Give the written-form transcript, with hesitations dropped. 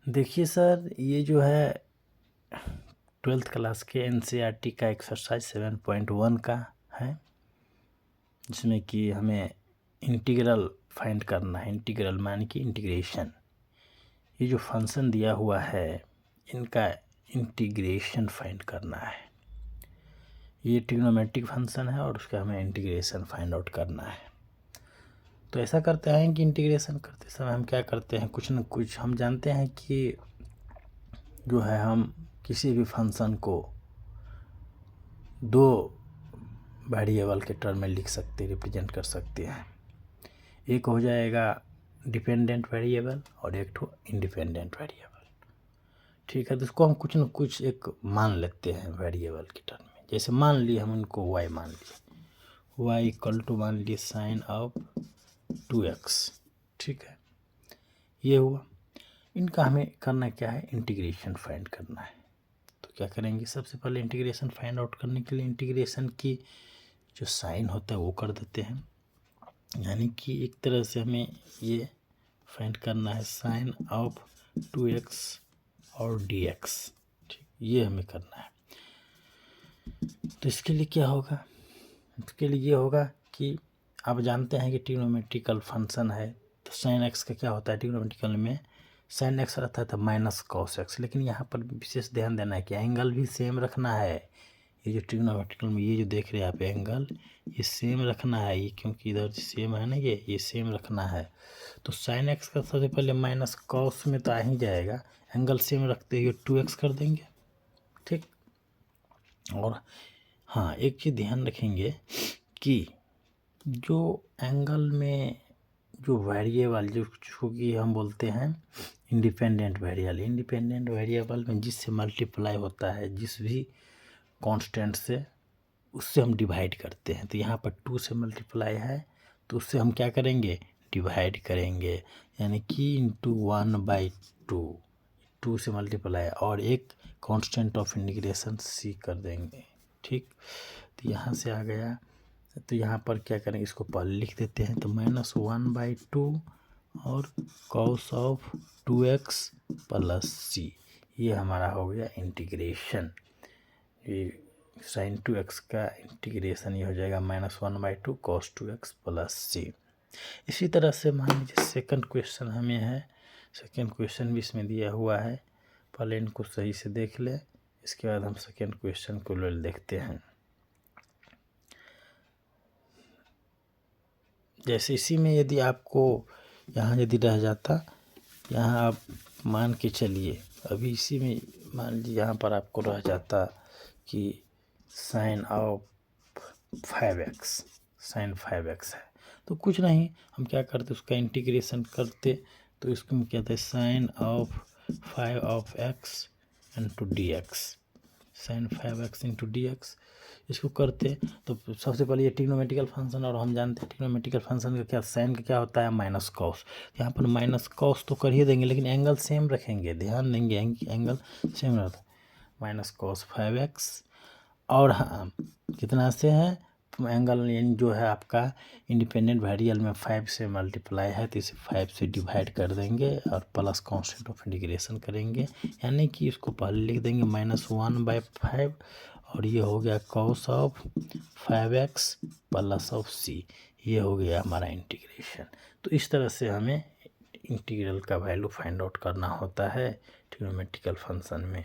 देखिए सर, ये जो है 12th क्लास के एनसीईआरटी का एक्सरसाइज 7.1 का है, जिसमें कि हमें इंटीग्रल फाइंड करना है। इंटीग्रल मान की इंटीग्रेशन, ये जो फंक्शन दिया हुआ है इनका इंटीग्रेशन फाइंड करना है। ये ट्रिग्नोमेट्रिक फंक्शन है और उसका हमें इंटीग्रेशन फाइंड आउट करना है। तो ऐसा करते हैं कि इंटीग्रेशन करते समय हम क्या करते हैं, कुछ न कुछ हम जानते हैं कि जो है हम किसी भी फंक्शन को दो वेरिएबल के टर्म में लिख सकते, रिप्रेजेंट कर सकते हैं। एक हो जाएगा डिपेंडेंट वेरिएबल और एक ठो इंडिपेंडेंट वेरिएबल। ठीक है, तो इसको हम कुछ न कुछ एक मान लेते हैं वेरिएबल के टर्म में। जैसे मान लिए हम उनको y मान लिए, y इक्वल टू मान लिए साइन ऑफ 2x। ठीक है, ये हुआ। इनका हमें करना क्या है, इंटीग्रेशन फाइंड करना है। तो क्या करेंगे, सबसे पहले इंटीग्रेशन फाइंड आउट करने के लिए इंटीग्रेशन की जो साइन होता है वो कर देते हैं। यानी कि एक तरह से हमें ये फाइंड करना है साइन ऑफ 2x और dx। ठीक, ये हमें करना है। तो इसके लिए क्या होगा, इसके लिए ये होगा कि आप जानते हैं कि ट्रिग्नोमेट्रिकल फंक्शन है, तो साइन एक्स का क्या होता है, ट्रिग्नोमेट्रिकल में साइन एक्स रहता है तो माइनस कॉस एक्स। लेकिन यहाँ पर विशेष ध्यान देना है कि एंगल भी सेम रखना है। ये जो ट्रिग्नोमेट्रिकल में ये जो देख रहे हैं आप एंगल, ये सेम रखना है, ये क्योंकि इधर सेम है ना, ये सेम रखना है। तो साइन एक्स का सबसे पहले माइनस कॉस में तो आ ही जाएगा, एंगल सेम रखते हुए 2x कर देंगे। ठीक, और हाँ एक चीज़ ध्यान रखेंगे कि जो एंगल में जो वेरिएबल जो कि हम बोलते हैं इंडिपेंडेंट वेरिएबल, इंडिपेंडेंट वेरिएबल में जिससे मल्टीप्लाई होता है, जिस भी कांस्टेंट से, उससे हम डिवाइड करते हैं। तो यहाँ पर 2 से मल्टीप्लाई है तो उससे हम क्या करेंगे, डिवाइड करेंगे। यानी कि इंटू 1/2, 2 से मल्टीप्लाई और एक कांस्टेंट ऑफ इंटीग्रेशन c कर देंगे। ठीक, तो यहाँ से आ गया। तो यहाँ पर क्या करेंगे, इसको पहले लिख देते हैं। तो -1/2 और cos of 2x plus c, ये हमारा हो गया इंटीग्रेशन। ये साइन 2x का इंटीग्रेशन ये हो जाएगा -1/2 cos 2x प्लस c। इसी तरह से मान लीजिए सेकंड क्वेश्चन हमें है, सेकंड क्वेश्चन भी इसमें दिया हुआ है। पहले इनको सही से देख ले, इसके बाद हम सेकंड क्वेश्चन को देखते हैं। जैसे इसी में यदि आपको यहाँ यदि रह जाता, यहाँ आप मान के चलिए, अभी इसी में मान लीजिए यहाँ पर आपको रह जाता कि sign of 5x, sign 5x है, तो कुछ नहीं, हम क्या करते उसका इंटीग्रेशन करते। तो इसको हम कहते हैं sine of 5 of x into dx, sine 5x into dx। इसको करते तो सबसे पहले ये ट्रिग्नोमेट्रिकल फंक्शन, और हम जानते हैं ट्रिग्नोमेट्रिकल फंक्शन का क्या, साइन का क्या होता है माइनस कॉस। यहाँ पर माइनस कॉस तो कर ही देंगे, लेकिन एंगल सेम रखेंगे, ध्यान देंगे एंगल सेम रहता है, माइनस कॉस 5x। और हाँ, कितना से है एंगल, यानी जो है आपका इंडिपेंडेंट वेरिएबल में 5 से मल्टीप्लाई है तो इसे 5 से डिवाइड कर देंगे और प्लस कांस्टेंट ऑफ इंटीग्रेशन करेंगे। यानी कि इसको पहले लिख देंगे -1/5 और ये हो गया cos of 5x plus of c, ये हो गया हमारा इंटीग्रेशन। तो इस तरह से हमें इंटीग्रल का वैल्यू फाइंड आउट करना होता है ट्रिग्नोमेट्रिकल फंक्शन में।